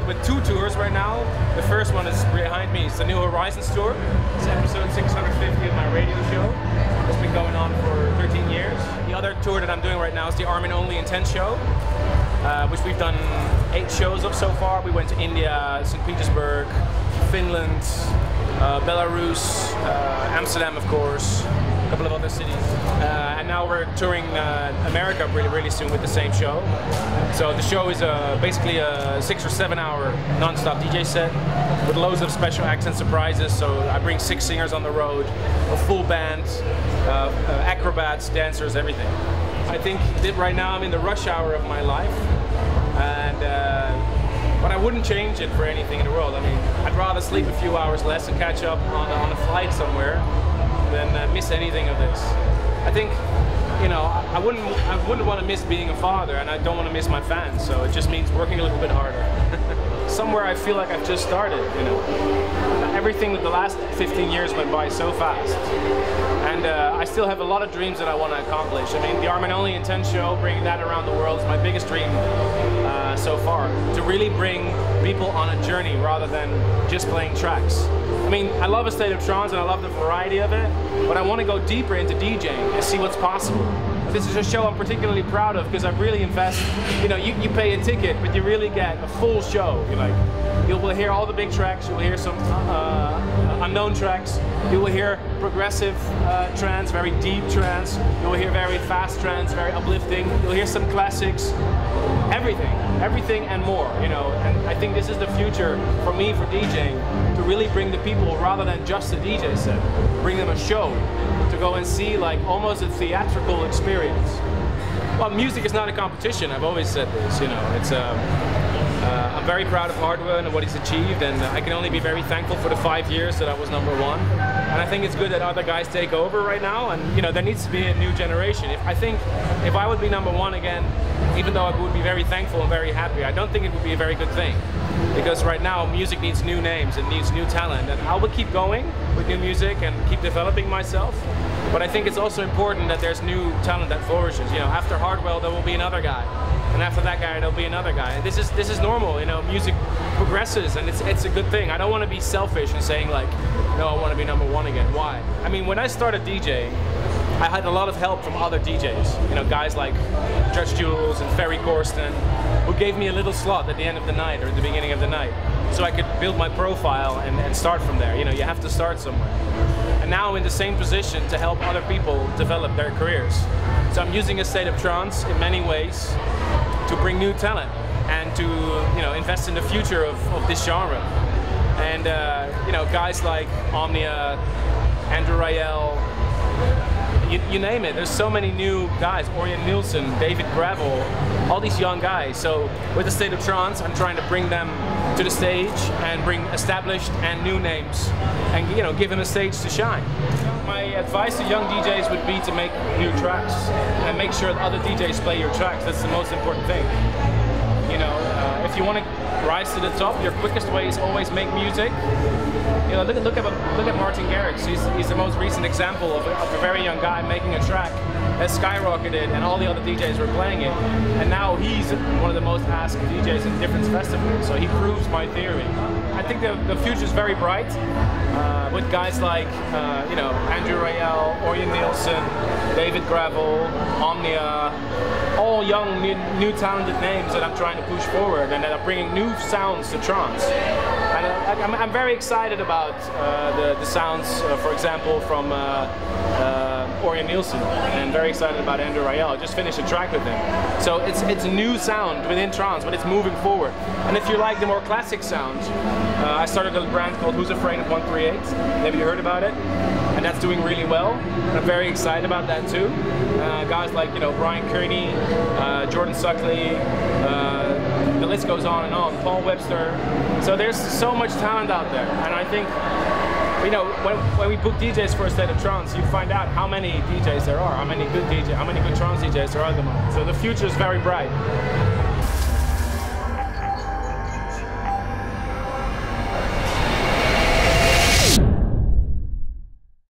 with 2 tours right now. The first one is behind me. It's the New Horizons tour. It's episode 650 of my radio show. It's been going on for 13 years. The other tour that I'm doing right now is the Armin Only Intense show, which we've done 8 shows of so far. We went to India, St. Petersburg, Finland, Belarus, Amsterdam, of course, a couple of other cities. And now we're touring America really soon with the same show. So the show is basically a 6 or 7 hour non-stop DJ set with loads of special acts and surprises. So I bring 6 singers on the road, a full band, acrobats, dancers, everything. I think that right now I'm in the rush hour of my life, and but I wouldn't change it for anything in the world. I mean, I'd rather sleep a few hours less and catch up on a flight somewhere than miss anything of this. I think, you know, I wouldn't want to miss being a father, and I don't want to miss my fans. So it just means working a little bit harder. Somewhere I feel like I've just started. You know, everything with the last 15 years went by so fast, and I still have a lot of dreams that I want to accomplish. I mean, the Armin Only Intense show, bringing that around the world, is my biggest dream so far. To really bring people on a journey rather than just playing tracks. I mean, I love A State of Trance and I love the variety of it, but I want to go deeper into DJing and see what's possible. This is a show I'm particularly proud of because I really invest. You know, you pay a ticket, but you really get a full show. You will hear all the big tracks. You will hear some unknown tracks. You will hear progressive trance, very deep trance. You will hear very fast trance, very uplifting. You'll hear some classics. Everything and more. You know, and I think this is the future for me for DJing, to really bring the people rather than just a DJ set, bring them a show to go and see, like almost a theatrical experience. Well, music is not a competition. I've always said this. You know, it's. I'm very proud of Hardwell and what he's achieved, and I can only be very thankful for the 5 years that I was #1. And I think it's good that other guys take over right now, and you know, there needs to be a new generation. I think if I would be #1 again, even though I would be very thankful and very happy, I don't think it would be a very good thing. Because right now music needs new names, it needs new talent, and I will keep going with new music and keep developing myself. But I think it's also important that there's new talent that flourishes. You know, after Hardwell there will be another guy. And after that guy, there'll be another guy. And this is normal, you know. Music progresses, and it's a good thing. I don't want to be selfish and saying like, no, I want to be #1 again. Why? I mean, when I started DJing, I had a lot of help from other DJs. You know, guys like Judge Jules and Ferry Corsten, who gave me a little slot at the end of the night or at the beginning of the night, so I could build my profile and start from there. You know, you have to start somewhere. And now I'm in the same position to help other people develop their careers. So I'm using A State of Trance in many ways to bring new talent and to, you know, invest in the future of this genre. And you know, guys like Omnia, Andrew Rayel, you name it. There's so many new guys. Orion Nielsen, David Gravel, all these young guys. So with A State of Trance, I'm trying to bring them to the stage and bring established and new names, and you know, give them a stage to shine. My advice to young DJs would be to make new tracks and make sure that other DJs play your tracks. That's the most important thing. You know, if you want to rise to the top, your quickest way is always make music. You know, look at Martin Garrix. He's the most recent example of a very young guy making a track that skyrocketed, and all the other DJs were playing it. And now he's one of the most asked DJs in different festivals. So he proves my theory. I think the future is very bright with guys like you know, Andrew Rayel, Orion Nielsen, David Gravel, Omnia, all young, new talented names that I'm trying to push forward and that are bringing new sounds to trance. And I'm very excited about the sounds, for example, from Orion Nielsen, and very excited about Andrew Rayel. I just finished a track with him. So it's a new sound within trance, but it's moving forward. And if you like the more classic sound, I started a brand called Who's Afraid of 138. Maybe you heard about it? And that's doing really well. And I'm very excited about that too. Guys like, you know, Brian Kearney, Jordan Suckley, the list goes on and on, Paul Webster. So there's so much talent out there, and I think, you know, when we book DJs for A State of Trance, you find out how many DJs there are, how many good trance DJs there are at the moment. So the future is very bright.